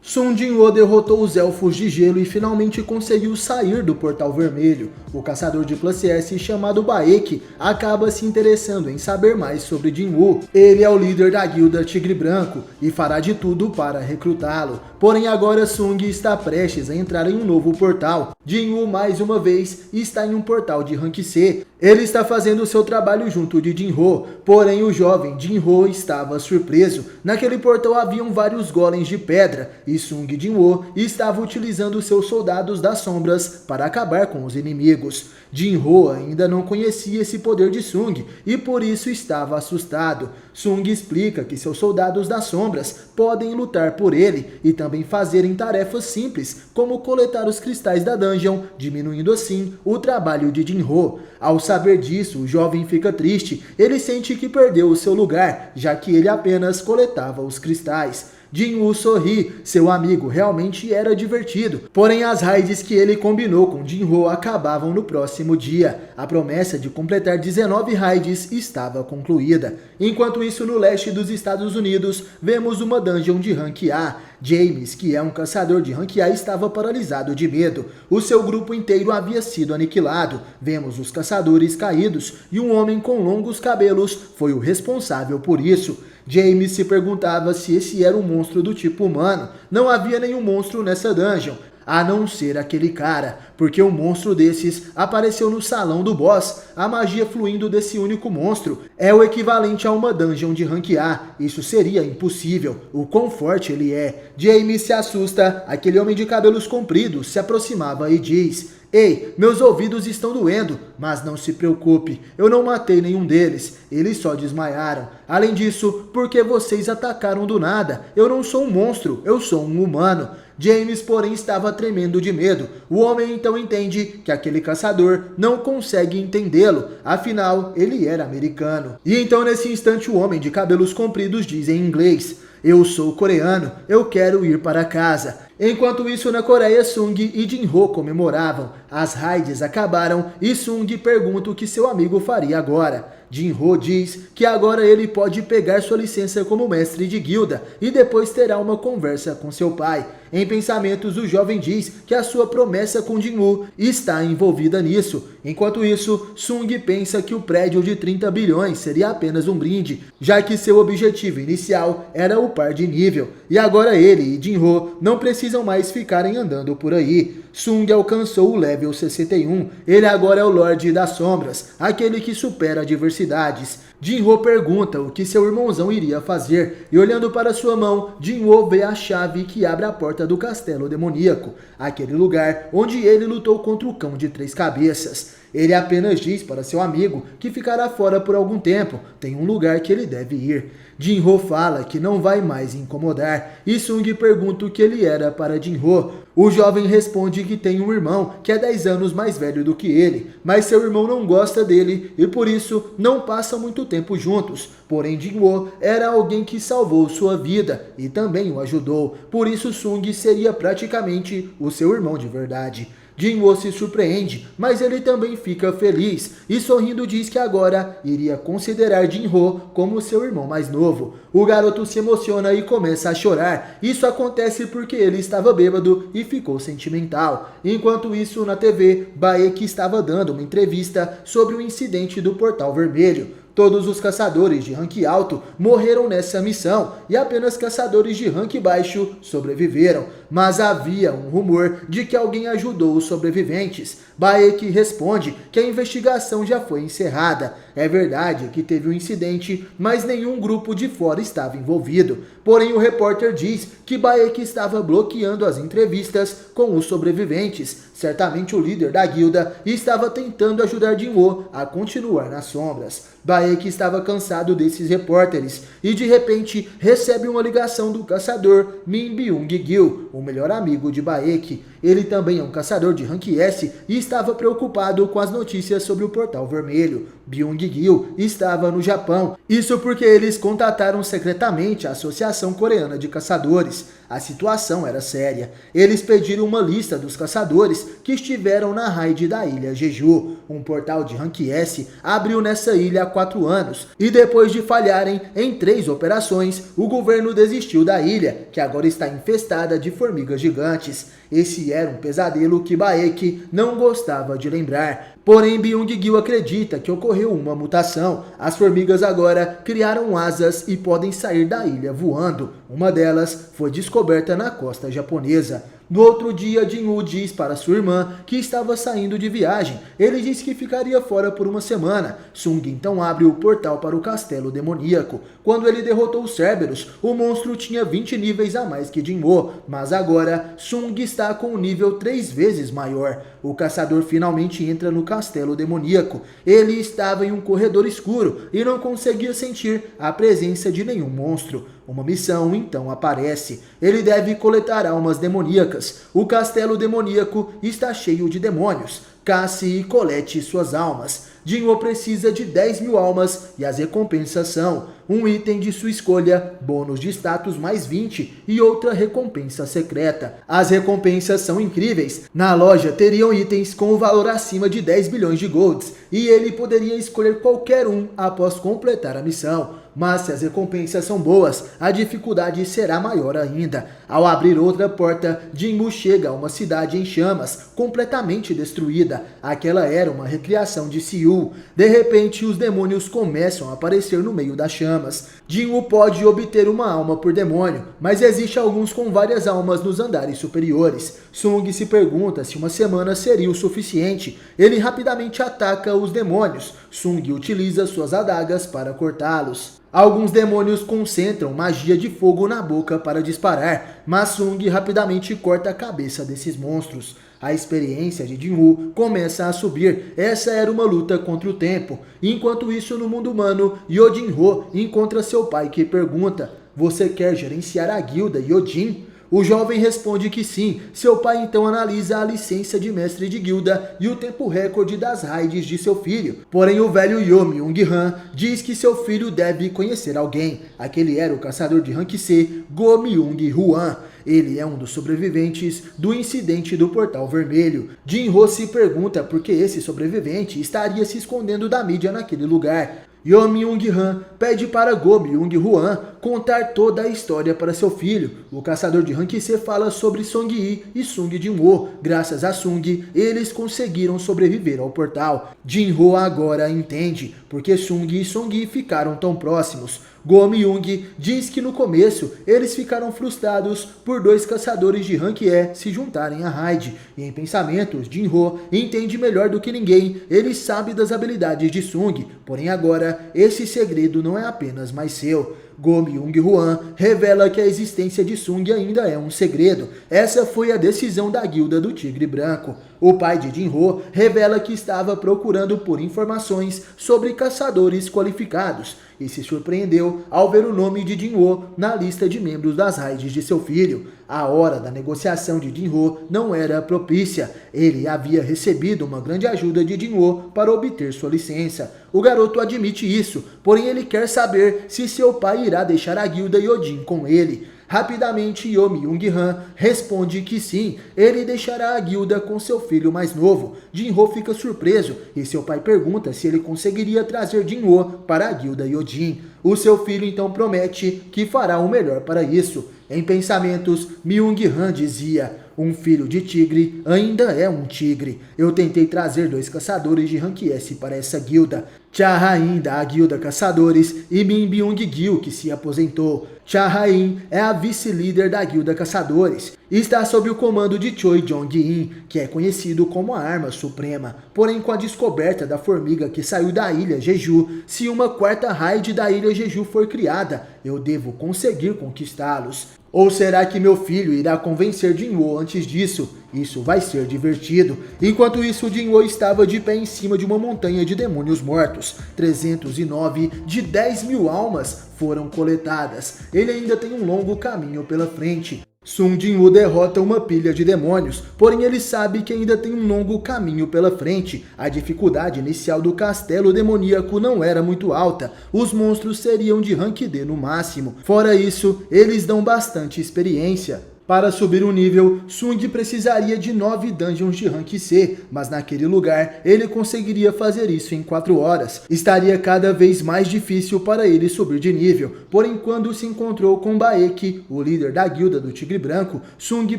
Sun Jinwoo derrotou os Elfos de Gelo e finalmente conseguiu sair do Portal Vermelho. O caçador de classe S chamado Baek acaba se interessando em saber mais sobre Jinwoo. Ele é o líder da guilda Tigre Branco e fará de tudo para recrutá-lo. Porém agora Sung está prestes a entrar em um novo portal. Jinwoo mais uma vez está em um portal de Rank C. Ele está fazendo seu trabalho junto de Jinho, porém o jovem Jinho estava surpreso. Naquele portal haviam vários golems de pedra e Sung Jinwoo estava utilizando seus soldados das sombras para acabar com os inimigos. Jinho ainda não conhecia esse poder de Sung e por isso estava assustado. Sung explica que seus soldados das sombras podem lutar por ele e também fazerem tarefas simples, como coletar os cristais da dungeon, diminuindo assim o trabalho de Jinho. Ao saber disso, o jovem fica triste. Ele sente que perdeu o seu lugar, já que ele apenas coletava os cristais. Jinwoo sorri, seu amigo realmente era divertido, porém as raids que ele combinou com Jinho acabavam no próximo dia. A promessa de completar 19 raids estava concluída. Enquanto isso, no leste dos Estados Unidos, vemos uma dungeon de Rank A. James, que é um caçador de Rank A, estava paralisado de medo. O seu grupo inteiro havia sido aniquilado. Vemos os caçadores caídos e um homem com longos cabelos foi o responsável por isso. James se perguntava se esse era um monstro do tipo humano. Não havia nenhum monstro nessa dungeon, a não ser aquele cara, porque um monstro desses apareceu no salão do boss. A magia fluindo desse único monstro é o equivalente a uma dungeon de Rank A. Isso seria impossível, o quão forte ele é. James se assusta, aquele homem de cabelos compridos se aproximava e diz: "Ei, meus ouvidos estão doendo, mas não se preocupe, eu não matei nenhum deles, eles só desmaiaram. Além disso, por que vocês atacaram do nada? Eu não sou um monstro, eu sou um humano." James, porém, estava tremendo de medo. O homem então entende que aquele caçador não consegue entendê-lo, afinal, ele era americano. E então, nesse instante, o homem de cabelos compridos diz em inglês: "Eu sou coreano, eu quero ir para casa." Enquanto isso, na Coreia, Sung e Jinho comemoravam. As raids acabaram e Sung pergunta o que seu amigo faria agora. Jinho diz que agora ele pode pegar sua licença como mestre de guilda e depois terá uma conversa com seu pai. Em pensamentos, o jovem diz que a sua promessa com Jinwoo está envolvida nisso. Enquanto isso, Sung pensa que o prédio de 30 bilhões seria apenas um brinde, já que seu objetivo inicial era upar de nível. E agora ele e Jinho não precisam mais ficarem andando por aí. Sung alcançou o level 61, ele agora é o Lorde das Sombras, aquele que supera adversidades. Jinho pergunta o que seu irmãozão iria fazer, e olhando para sua mão, Jinho vê a chave que abre a porta do castelo demoníaco, aquele lugar onde ele lutou contra o cão de 3 cabeças. Ele apenas diz para seu amigo que ficará fora por algum tempo, tem um lugar que ele deve ir. Jinho fala que não vai mais incomodar, e Sung pergunta o que ele era para Jinho. O jovem responde que tem um irmão que é 10 anos mais velho do que ele, mas seu irmão não gosta dele e por isso não passam muito tempo juntos. Porém, Jinho era alguém que salvou sua vida e também o ajudou, por isso Sung seria praticamente o seu irmão de verdade. Jinho se surpreende, mas ele também fica feliz e sorrindo diz que agora iria considerar Jinho como seu irmão mais novo. O garoto se emociona e começa a chorar. Isso acontece porque ele estava bêbado e ficou sentimental. Enquanto isso, na TV, Baek estava dando uma entrevista sobre o incidente do Portal Vermelho. Todos os caçadores de rank alto morreram nessa missão e apenas caçadores de rank baixo sobreviveram. Mas havia um rumor de que alguém ajudou os sobreviventes. Baek responde que a investigação já foi encerrada. É verdade que teve um incidente, mas nenhum grupo de fora estava envolvido. Porém, o repórter diz que Baek estava bloqueando as entrevistas com os sobreviventes. Certamente o líder da guilda estava tentando ajudar Jinwoo a continuar nas sombras. Baek estava cansado desses repórteres e de repente recebe uma ligação do caçador Min Byung-gil, o melhor amigo de Baek. Ele também é um caçador de Rank S e estava preocupado com as notícias sobre o Portal Vermelho. Byung-gil estava no Japão, isso porque eles contataram secretamente a Associação Coreana de Caçadores. A situação era séria. Eles pediram uma lista dos caçadores que estiveram na raid da ilha Jeju. Um portal de Rank S abriu nessa ilha há 4 anos, e depois de falharem em 3 operações, o governo desistiu da ilha, que agora está infestada de formigas gigantes. Esse era um pesadelo que Baek não gostava de lembrar. Porém, Byung-gil acredita que ocorreu uma mutação. As formigas agora criaram asas e podem sair da ilha voando. Uma delas foi descoberta na costa japonesa. No outro dia, Jin-woo diz para sua irmã que estava saindo de viagem. Ele disse que ficaria fora por uma semana. Sung então abre o portal para o castelo demoníaco. Quando ele derrotou os Cerberus, o monstro tinha 20 níveis a mais que Jin-woo, mas agora Sung está com um nível 3 vezes maior. O caçador finalmente entra no castelo demoníaco. Ele estava em um corredor escuro e não conseguia sentir a presença de nenhum monstro. Uma missão então aparece. Ele deve coletar almas demoníacas. O castelo demoníaco está cheio de demônios. Casse e colete suas almas. Jin-woo precisa de 10.000 almas e as recompensas são um item de sua escolha, bônus de status mais 20 e outra recompensa secreta. As recompensas são incríveis. Na loja teriam itens com o valor acima de 10 bilhões de golds e ele poderia escolher qualquer um após completar a missão. Mas se as recompensas são boas, a dificuldade será maior ainda. Ao abrir outra porta, Jin-woo chega a uma cidade em chamas, completamente destruída. Aquela era uma recriação de Seul. De repente, os demônios começam a aparecer no meio das chamas. Jin-woo pode obter uma alma por demônio, mas existe alguns com várias almas nos andares superiores. Sung se pergunta se uma semana seria o suficiente. Ele rapidamente ataca os demônios. Sung utiliza suas adagas para cortá-los. Alguns demônios concentram magia de fogo na boca para disparar, mas Sung rapidamente corta a cabeça desses monstros. A experiência de Jin-woo começa a subir. Essa era uma luta contra o tempo. Enquanto isso, no mundo humano, Yojin-ho encontra seu pai que pergunta: "Você quer gerenciar a guilda Yojin?" O jovem responde que sim. Seu pai então analisa a licença de mestre de guilda e o tempo recorde das raids de seu filho. Porém, o velho Yo Myung-han diz que seu filho deve conhecer alguém. Aquele era o caçador de Rank C, Go Myung-hwan. Ele é um dos sobreviventes do incidente do Portal Vermelho. Jin-ho se pergunta por que esse sobrevivente estaria se escondendo da mídia naquele lugar. Yo Myung-han pede para Go Myung-hwan contar toda a história para seu filho. O caçador de Rank C fala sobre Song-yi e Sung Jin-woo. Graças a Sung, eles conseguiram sobreviver ao portal. Jin-ho agora entende porque Sung e Song-yi ficaram tão próximos. Go Myung diz que no começo eles ficaram frustrados por 2 caçadores de Rank E se juntarem à raid. E em pensamentos, Jin-ho entende melhor do que ninguém. Ele sabe das habilidades de Sung, porém agora esse segredo não é apenas mais seu. Go Myung-hwan revela que a existência de Sung ainda é um segredo. Essa foi a decisão da guilda do Tigre Branco. O pai de Jin-ho revela que estava procurando por informações sobre caçadores qualificados e se surpreendeu ao ver o nome de Jin-ho na lista de membros das raids de seu filho. A hora da negociação de Jin-ho não era propícia. Ele havia recebido uma grande ajuda de Jin-ho para obter sua licença. O garoto admite isso, porém ele quer saber se seu pai irá deixar a guilda Yojin com ele. Rapidamente, Yo Myung-han responde que sim, ele deixará a guilda com seu filho mais novo. Jin-ho fica surpreso e seu pai pergunta se ele conseguiria trazer Jin-ho para a guilda Yojin. O seu filho então promete que fará o melhor para isso. Em pensamentos, Myung-han dizia: "Um filho de tigre ainda é um tigre. Eu tentei trazer 2 caçadores de Rank S para essa guilda. Cha Ha-in da guilda Caçadores e Min Byung-gil, que se aposentou. Cha Ha-in é a vice-líder da guilda Caçadores e está sob o comando de Choi Jong-in, que é conhecido como a arma suprema. Porém, com a descoberta da formiga que saiu da ilha Jeju, se uma 4ª raid da ilha Jeju for criada, eu devo conseguir conquistá-los. Ou será que meu filho irá convencer Jin-woo antes disso? Isso vai ser divertido." Enquanto isso, Jin-woo estava de pé em cima de uma montanha de demônios mortos. 309 de 10.000 almas foram coletadas. Ele ainda tem um longo caminho pela frente. Sung Jin-woo derrota uma pilha de demônios, porém ele sabe que ainda tem um longo caminho pela frente. A dificuldade inicial do castelo demoníaco não era muito alta, os monstros seriam de rank D no máximo. Fora isso, eles dão bastante experiência. Para subir um nível, Sung precisaria de 9 dungeons de rank C, mas naquele lugar ele conseguiria fazer isso em 4 horas. Estaria cada vez mais difícil para ele subir de nível, porém quando se encontrou com Baek, o líder da guilda do Tigre Branco, Sung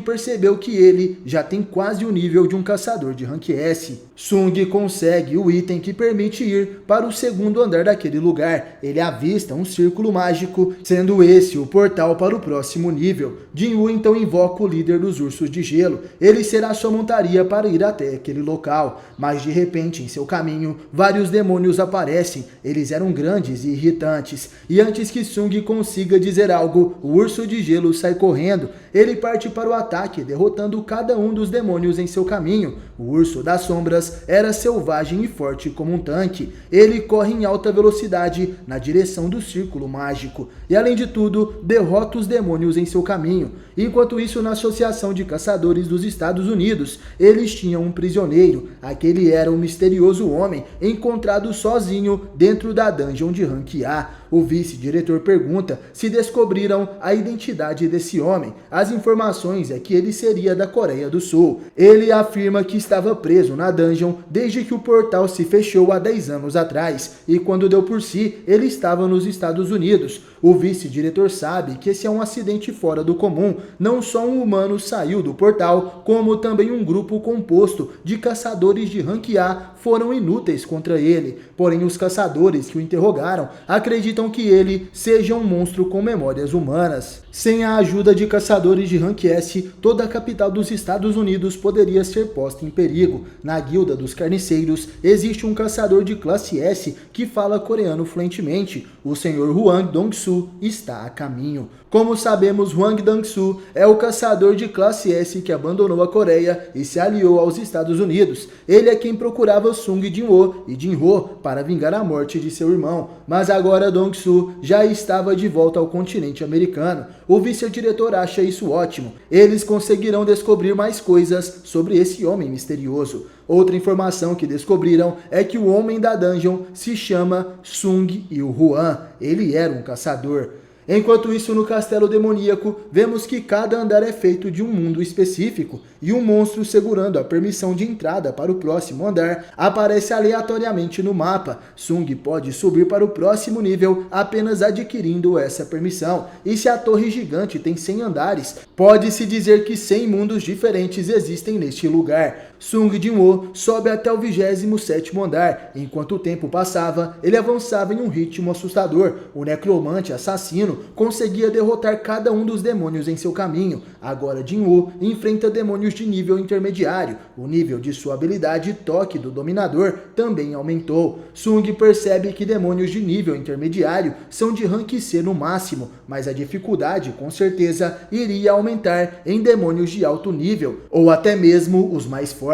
percebeu que ele já tem quase o nível de um caçador de rank S. Sung consegue o item que permite ir para o segundo andar daquele lugar. Ele avista um círculo mágico, sendo esse o portal para o próximo nível. Jin-woo então invoca o líder dos ursos de gelo. Ele será sua montaria para ir até aquele local, mas de repente em seu caminho vários demônios aparecem. Eles eram grandes e irritantes, e antes que Sung consiga dizer algo, o urso de gelo sai correndo. Ele parte para o ataque, derrotando cada um dos demônios em seu caminho. O urso das sombras era selvagem e forte como um tanque. Ele corre em alta velocidade na direção do círculo mágico e, além de tudo, derrota os demônios em seu caminho. Enquanto isso, na Associação de Caçadores dos Estados Unidos, eles tinham um prisioneiro. Aquele era um misterioso homem encontrado sozinho dentro da dungeon de rank A. O vice-diretor pergunta se descobriram a identidade desse homem. As informações é que ele seria da Coreia do Sul. Ele afirma que estava preso na dungeon desde que o portal se fechou há 10 anos atrás, e quando deu por si, ele estava nos Estados Unidos. O vice-diretor sabe que esse é um acidente fora do comum. Não só um humano saiu do portal, como também um grupo composto de caçadores de rank A foram inúteis contra ele. Porém, os caçadores que o interrogaram acreditam que ele seja um monstro com memórias humanas. Sem a ajuda de caçadores de rank S, toda a capital dos Estados Unidos poderia ser posta em perigo. Na guilda dos carniceiros, existe um caçador de classe S que fala coreano fluentemente. O senhor Hwang Dong-soo está a caminho. Como sabemos, Hwang Dong-soo é o caçador de classe S que abandonou a Coreia e se aliou aos Estados Unidos. Ele é quem procurava Sung Jin-woo e Jin-ho para vingar a morte de seu irmão, mas agora Dong-soo já estava de volta ao continente americano. O vice-diretor acha isso ótimo. Eles conseguirão descobrir mais coisas sobre esse homem misterioso. Outra informação que descobriram é que o homem da dungeon se chama Sung Il-hwan. Ele era um caçador. Enquanto isso, no castelo demoníaco, vemos que cada andar é feito de um mundo específico, e um monstro segurando a permissão de entrada para o próximo andar aparece aleatoriamente no mapa. Sung pode subir para o próximo nível apenas adquirindo essa permissão, e se a torre gigante tem 100 andares, pode-se dizer que 100 mundos diferentes existem neste lugar. Sung Jin-woo sobe até o 27º andar. Enquanto o tempo passava, ele avançava em um ritmo assustador. O necromante assassino conseguia derrotar cada um dos demônios em seu caminho. Agora Jin-woo enfrenta demônios de nível intermediário. O nível de sua habilidade toque do dominador também aumentou. Sung percebe que demônios de nível intermediário são de rank C no máximo, mas a dificuldade com certeza iria aumentar em demônios de alto nível, ou até mesmo os mais fortes,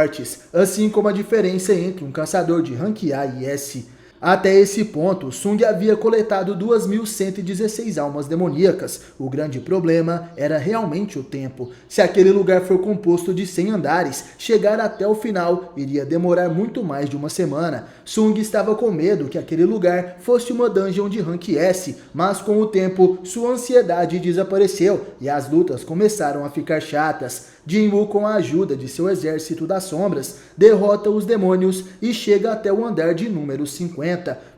assim como a diferença entre um caçador de rank A e S. Até esse ponto, Sung havia coletado 2.116 almas demoníacas. O grande problema era realmente o tempo. Se aquele lugar for composto de 100 andares, chegar até o final iria demorar muito mais de uma semana. Sung estava com medo que aquele lugar fosse uma dungeon de rank S, mas com o tempo sua ansiedade desapareceu e as lutas começaram a ficar chatas. Jin-woo, com a ajuda de seu exército das sombras, derrota os demônios e chega até o andar de número 50.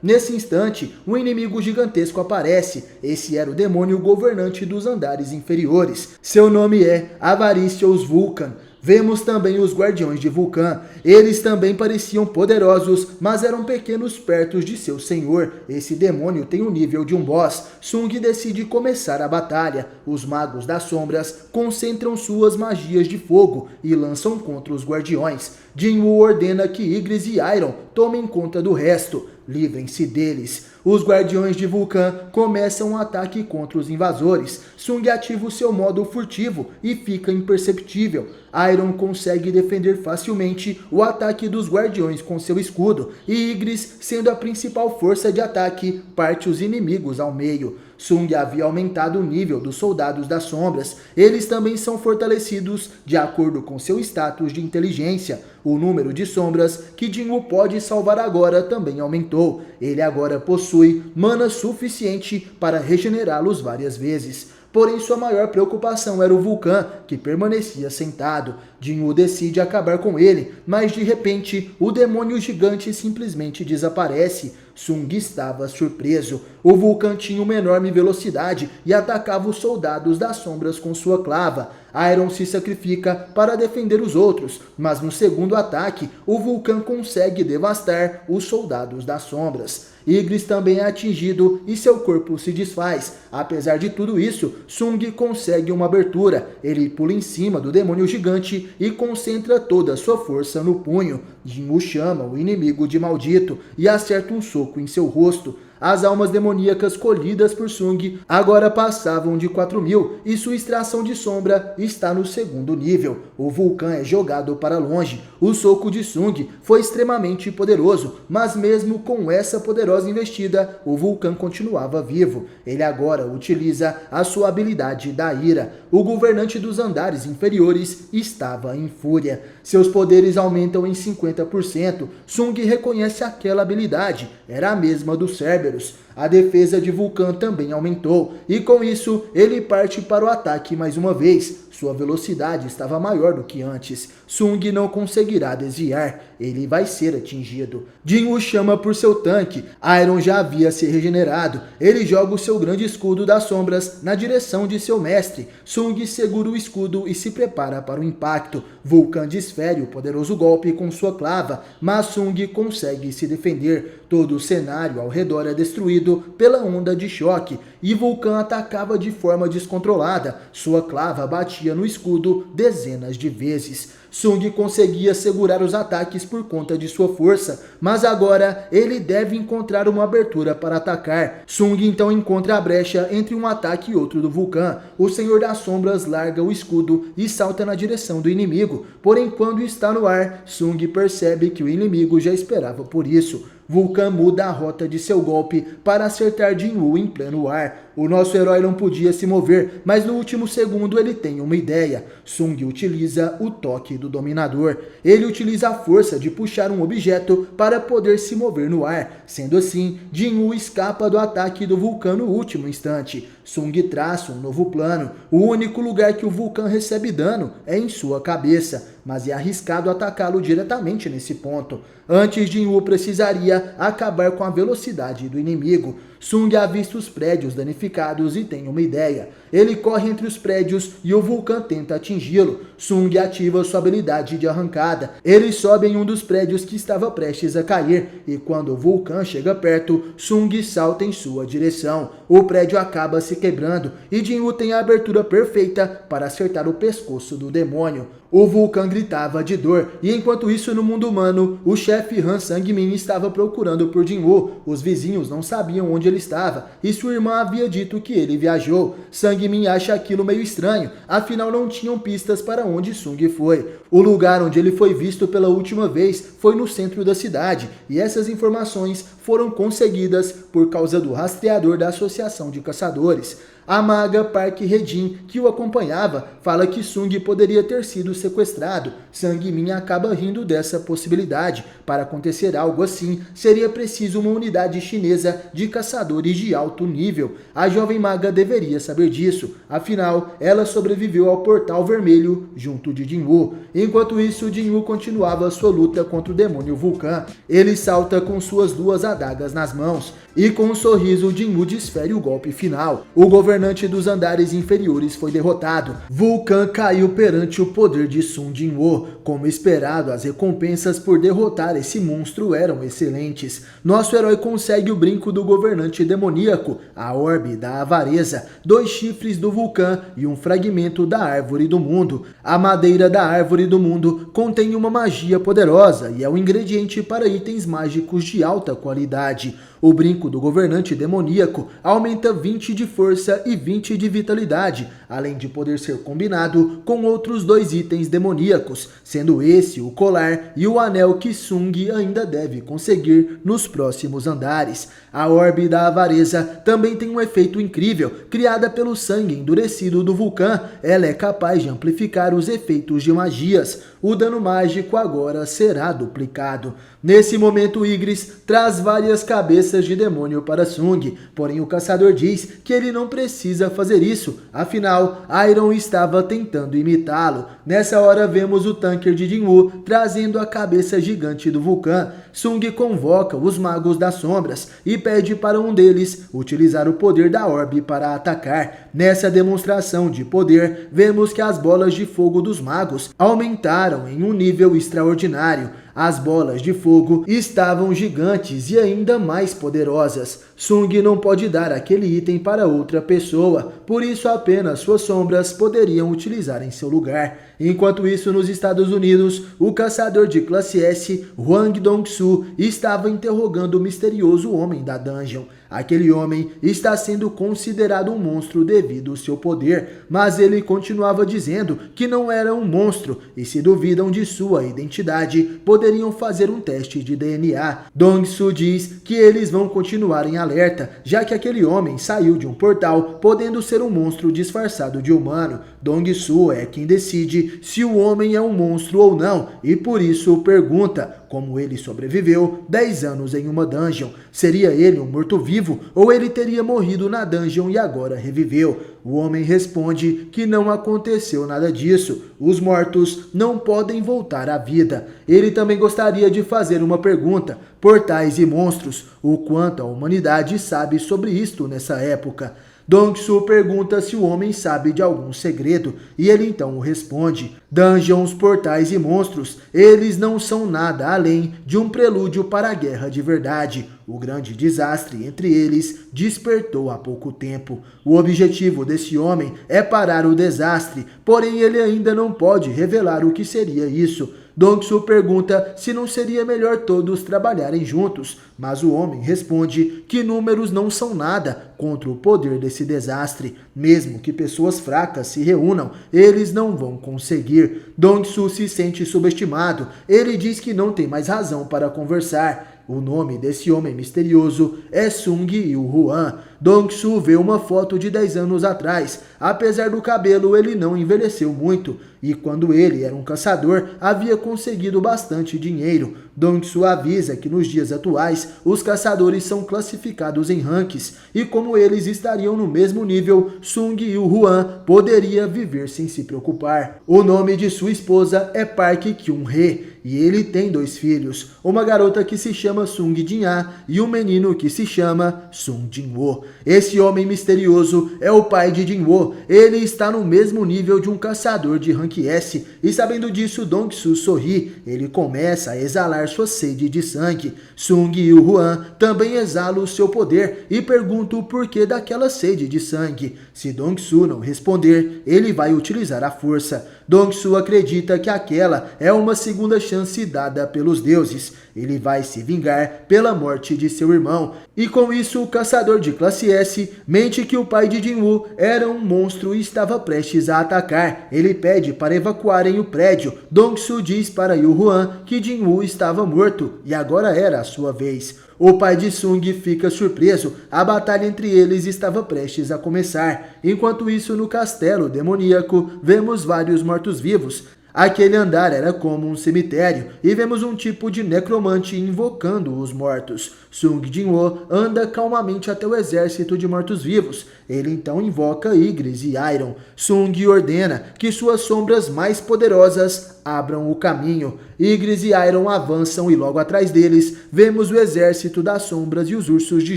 Nesse instante, um inimigo gigantesco aparece. Esse era o demônio governante dos andares inferiores. Seu nome é Avaricious Vulcan. Vemos também os Guardiões de Vulcan. Eles também pareciam poderosos, mas eram pequenos perto de seu senhor. Esse demônio tem o nível de um boss. Sung decide começar a batalha. Os magos das sombras concentram suas magias de fogo e lançam contra os guardiões. Jin-woo ordena que Igris e Iron tomem conta do resto. Livrem-se deles. Os guardiões de Vulcan começam um ataque contra os invasores. Sung ativa o seu modo furtivo e fica imperceptível. Iron consegue defender facilmente o ataque dos guardiões com seu escudo, e Ygritte, sendo a principal força de ataque, parte os inimigos ao meio. Sung havia aumentado o nível dos soldados das sombras. Eles também são fortalecidos de acordo com seu status de inteligência. O número de sombras que Jin-Woo pode salvar agora também aumentou. Ele agora possui mana suficiente para regenerá-los várias vezes. Porém, sua maior preocupação era o Vulcan, que permanecia sentado. Jin-Woo decide acabar com ele, mas de repente, o demônio gigante simplesmente desaparece. Sung estava surpreso. O Vulcan tinha uma enorme velocidade e atacava os soldados das sombras com sua clava. Iron se sacrifica para defender os outros, mas no segundo ataque, o Vulcan consegue devastar os soldados das sombras. Ygritte também é atingido e seu corpo se desfaz. Apesar de tudo isso, Sung consegue uma abertura. Ele pula em cima do demônio gigante e concentra toda a sua força no punho. Jin-Woo chama o inimigo de maldito e acerta um soco em seu rosto. As almas demoníacas colhidas por Sung agora passavam de 4.000 e sua extração de sombra está no segundo nível. O Vulcan é jogado para longe. O soco de Sung foi extremamente poderoso, mas mesmo com essa poderosa investida, o Vulcan continuava vivo. Ele agora utiliza a sua habilidade da ira. O governante dos andares inferiores estava em fúria. Seus poderes aumentam em 50%. Sung reconhece aquela habilidade. Era a mesma do Cerberus. A defesa de Vulcan também aumentou, e com isso ele parte para o ataque mais uma vez. Sua velocidade estava maior do que antes. Sung não conseguirá desviar. Ele vai ser atingido. Jin-Woo chama por seu tanque. Iron já havia se regenerado. Ele joga o seu grande escudo das sombras na direção de seu mestre. Sung segura o escudo e se prepara para o impacto. Vulcan desfere o poderoso golpe com sua clava, mas Sung consegue se defender. Todo o cenário ao redor é destruído pela onda de choque, e Vulcan atacava de forma descontrolada. Sua clava batia no escudo dezenas de vezes. Sung conseguia segurar os ataques por conta de sua força, mas agora ele deve encontrar uma abertura para atacar. Sung então encontra a brecha entre um ataque e outro do Vulcan. O Senhor das Sombras larga o escudo e salta na direção do inimigo, porém quando está no ar, Sung percebe que o inimigo já esperava por isso. Vulcan muda a rota de seu golpe para acertar Jin-Woo em pleno ar. O nosso herói não podia se mover, mas no último segundo ele tem uma ideia. Sung utiliza o toque do dominador. Ele utiliza a força de puxar um objeto para poder se mover no ar. Sendo assim, Jin-Woo escapa do ataque do Vulcan no último instante. Sung traça um novo plano. O único lugar que o Vulcan recebe dano é em sua cabeça, mas é arriscado atacá-lo diretamente nesse ponto. Antes, Jin-Woo precisaria acabar com a velocidade do inimigo. Sung avista os prédios danificados e tem uma ideia. Ele corre entre os prédios e o Vulcan tenta atingi-lo. Sung ativa sua habilidade de arrancada. Ele sobe em um dos prédios que estava prestes a cair, e quando o Vulcan chega perto, Sung salta em sua direção. O prédio acaba se quebrando e Jin-Woo tem a abertura perfeita para acertar o pescoço do demônio. O Vulcan gritava de dor, e enquanto isso no mundo humano, o chefe Han Sang-min estava procurando por Jin-Woo. Os vizinhos não sabiam onde ele estava, e sua irmã havia dito que ele viajou. Sang-min acha aquilo meio estranho, afinal não tinham pistas para onde Sung foi. O lugar onde ele foi visto pela última vez foi no centro da cidade, e essas informações foram conseguidas por causa do rastreador da Associação de Caçadores. A maga Park Redin, que o acompanhava, fala que Sung poderia ter sido sequestrado. Sang-min acaba rindo dessa possibilidade. Para acontecer algo assim, seria preciso uma unidade chinesa de caçadores de alto nível. A jovem maga deveria saber disso, afinal, ela sobreviveu ao Portal Vermelho junto de Jin-Woo. Enquanto isso, Jin-Woo continuava sua luta contra o demônio Vulcan. Ele salta com suas duas adagas nas mãos, e com um sorriso, Jin-Woo desfere o golpe final. O governante dos andares inferiores foi derrotado. Vulcan caiu perante o poder de Sung Jin-woo. Como esperado, as recompensas por derrotar esse monstro eram excelentes. Nosso herói consegue o brinco do governante demoníaco, a orbe da avareza, 2 chifres do vulcão e um fragmento da árvore do mundo. A madeira da árvore do mundo contém uma magia poderosa e é o ingrediente para itens mágicos de alta qualidade. O brinco do governante demoníaco aumenta 20 de força e 20 de vitalidade, além de poder ser combinado com outros 2 itens demoníacos, sendo esse o colar e o anel que Sung ainda deve conseguir nos próximos andares. A orbe da avareza também tem um efeito incrível. Criada pelo sangue endurecido do vulcão, ela é capaz de amplificar os efeitos de magias. O dano mágico agora será duplicado. Nesse momento, Ygritte traz várias cabeças de demônio para Sung, porém o caçador diz que ele não precisa fazer isso, afinal, Iron estava tentando imitá-lo. Nessa hora vemos o tanker de Jin-woo trazendo a cabeça gigante do vulcão. Sung convoca os magos das sombras e pede para um deles utilizar o poder da orbe para atacar. Nessa demonstração de poder, vemos que as bolas de fogo dos magos aumentaram em um nível extraordinário. As bolas de fogo estavam gigantes e ainda mais poderosas. Sung não pode dar aquele item para outra pessoa, por isso apenas suas sombras poderiam utilizar em seu lugar. Enquanto isso, nos Estados Unidos, o caçador de classe S, Hwang Dong-soo, estava interrogando o misterioso homem da dungeon. Aquele homem está sendo considerado um monstro devido ao seu poder, mas ele continuava dizendo que não era um monstro e, se duvidam de sua identidade, poderiam fazer um teste de DNA. Dong-soo diz que eles vão continuar em alerta, já que aquele homem saiu de um portal, podendo ser um monstro disfarçado de humano. Dong-soo é quem decide se o homem é um monstro ou não, e por isso pergunta como ele sobreviveu 10 anos em uma dungeon. Seria ele um morto-vivo ou ele teria morrido na dungeon e agora reviveu? O homem responde que não aconteceu nada disso. Os mortos não podem voltar à vida. Ele também gostaria de fazer uma pergunta. Portais e monstros, o quanto a humanidade sabe sobre isto nessa época? Dong-soo pergunta se o homem sabe de algum segredo, e ele então responde: dungeons, portais e monstros, eles não são nada além de um prelúdio para a guerra de verdade. O grande desastre entre eles despertou há pouco tempo. O objetivo desse homem é parar o desastre, porém ele ainda não pode revelar o que seria isso. Dong-soo pergunta se não seria melhor todos trabalharem juntos, mas o homem responde que números não são nada contra o poder desse desastre. Mesmo que pessoas fracas se reúnam, eles não vão conseguir. Dong-soo se sente subestimado. Ele diz que não tem mais razão para conversar. O nome desse homem misterioso é Sung Il-hwan. Dong-soo vê uma foto de 10 anos atrás. Apesar do cabelo, ele não envelheceu muito. E quando ele era um caçador, havia conseguido bastante dinheiro. Dong-soo avisa que nos dias atuais, os caçadores são classificados em ranks. E como eles estariam no mesmo nível, Sung Il-hwan poderia viver sem se preocupar. O nome de sua esposa é Park Kyung-hee. E ele tem 2 filhos, uma garota que se chama Sung Jin-ah e um menino que se chama Sung Jin-woo. Esse homem misterioso é o pai de Jin-woo. Ele está no mesmo nível de um caçador de rank S, e sabendo disso, Dong-soo sorri. Ele começa a exalar sua sede de sangue. Sung Il-hwan também exala o seu poder e pergunta o porquê daquela sede de sangue. Se Dong-soo não responder, ele vai utilizar a força. Dong-soo acredita que aquela é uma segunda chance dada pelos deuses. Ele vai se vingar pela morte de seu irmão. E com isso, o caçador de classe S mente que o pai de Jin-woo era um monstro e estava prestes a atacar. Ele pede para evacuarem o prédio. Dong-soo diz para Il-hwan que Jin-woo estava morto e agora era a sua vez. O pai de Sung fica surpreso. A batalha entre eles estava prestes a começar. Enquanto isso, no castelo demoníaco, vemos vários mortos-vivos. Aquele andar era como um cemitério, e vemos um tipo de necromante invocando os mortos. Sung Jin-woo anda calmamente até o exército de mortos-vivos. Ele então invoca Ygritte e Iron. Sung ordena que suas sombras mais poderosas abram o caminho. Ygritte e Iron avançam e logo atrás deles vemos o exército das sombras e os ursos de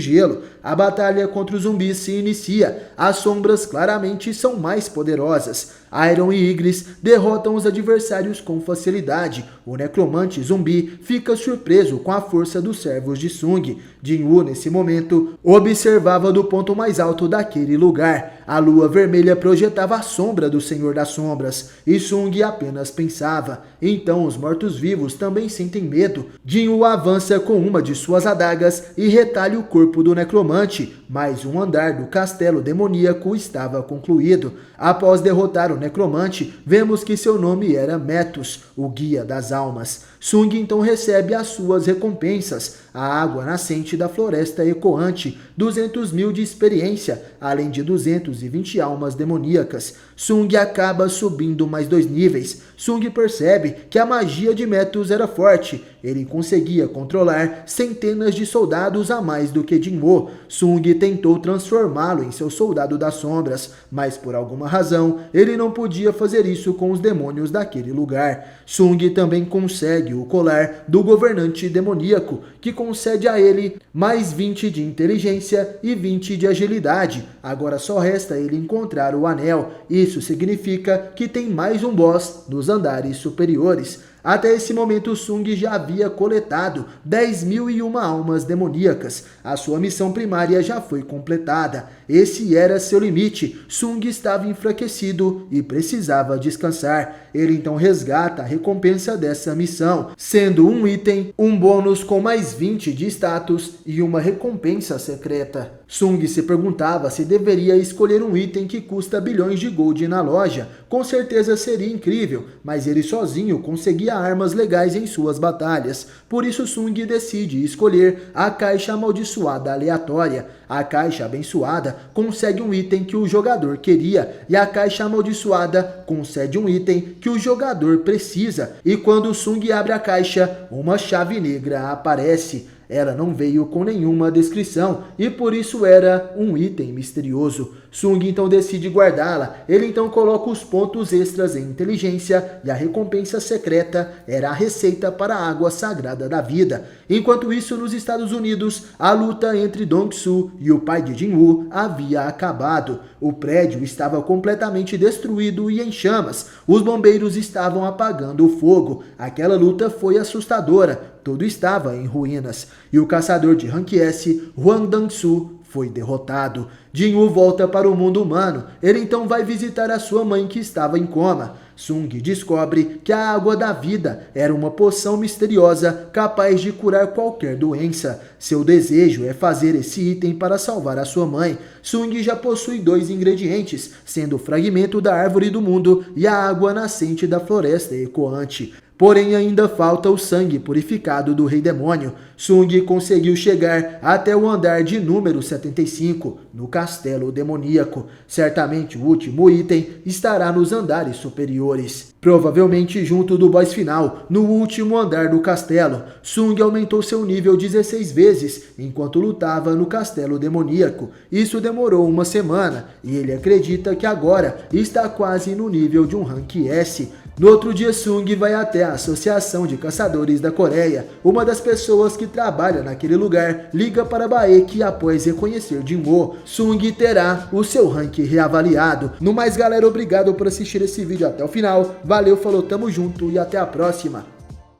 gelo. A batalha contra os zumbis se inicia. As sombras claramente são mais poderosas. Iron e Ygritte derrotam os adversários com facilidade. O necromante zumbi fica surpreso com a força dos servos de Sung. Jin-Woo, nesse momento, observava do ponto mais alto daquele lugar. A lua vermelha projetava a sombra do Senhor das Sombras, e Sung apenas pensava. Então os mortos-vivos também sentem medo. Jin-Woo avança com uma de suas adagas e retalha o corpo do necromante. Mais um andar do castelo demoníaco estava concluído. Após derrotar o necromante, vemos que seu nome era Metus, o guia das almas. Sung então recebe as suas recompensas, a água nascente da floresta ecoante, 200.000 de experiência, além de 220 almas demoníacas. Sung acaba subindo mais 2 níveis. Sung percebe que a magia de Metus era forte. Ele conseguia controlar centenas de soldados a mais do que Jin-Woo. Sung tentou transformá-lo em seu soldado das sombras, mas por alguma razão ele não podia fazer isso com os demônios daquele lugar. Sung também consegue o colar do governante demoníaco, que concede a ele mais 20 de inteligência e 20 de agilidade. Agora só resta ele encontrar o anel. Isso significa que tem mais um boss nos andares superiores. Até esse momento, Sung já havia coletado 10.001 almas demoníacas. A sua missão primária já foi completada. Esse era seu limite. Sung estava enfraquecido e precisava descansar. Ele então resgata a recompensa dessa missão, sendo um item, um bônus com mais 20 de status e uma recompensa secreta. Sung se perguntava se deveria escolher um item que custa bilhões de gold na loja. Com certeza seria incrível, mas ele sozinho conseguia armas legais em suas batalhas. Por isso Sung decide escolher a caixa amaldiçoada aleatória. A caixa abençoada concede um item que o jogador queria, e a caixa amaldiçoada concede um item que o jogador precisa. E quando Sung abre a caixa, uma chave negra aparece. Ela não veio com nenhuma descrição e por isso era um item misterioso. Sung então decide guardá-la. Ele então coloca os pontos extras em inteligência e a recompensa secreta era a receita para a água sagrada da vida. Enquanto isso, nos Estados Unidos, a luta entre Dong-Su e o pai de Jin-Woo havia acabado. O prédio estava completamente destruído e em chamas. Os bombeiros estavam apagando o fogo. Aquela luta foi assustadora. Tudo estava em ruínas. E o caçador de Rank S, Hwang Dong-Su, foi derrotado. Jin-Woo volta para o mundo humano. Ele então vai visitar a sua mãe que estava em coma. Sung descobre que a água da vida era uma poção misteriosa capaz de curar qualquer doença. Seu desejo é fazer esse item para salvar a sua mãe. Sung já possui 2 ingredientes, sendo o fragmento da árvore do mundo e a água nascente da floresta ecoante. Porém, ainda falta o sangue purificado do Rei Demônio. Sung conseguiu chegar até o andar de número 75, no Castelo Demoníaco. Certamente o último item estará nos andares superiores. Provavelmente junto do boss final, no último andar do castelo. Sung aumentou seu nível 16 vezes enquanto lutava no Castelo Demoníaco. Isso demorou uma semana e ele acredita que agora está quase no nível de um Rank S. No outro dia, Sung vai até a Associação de Caçadores da Coreia. Uma das pessoas que trabalha naquele lugar liga para Baek após reconhecer Jin-Woo. Sung terá o seu rank reavaliado. No mais, galera, obrigado por assistir esse vídeo até o final. Valeu, falou, tamo junto e até a próxima.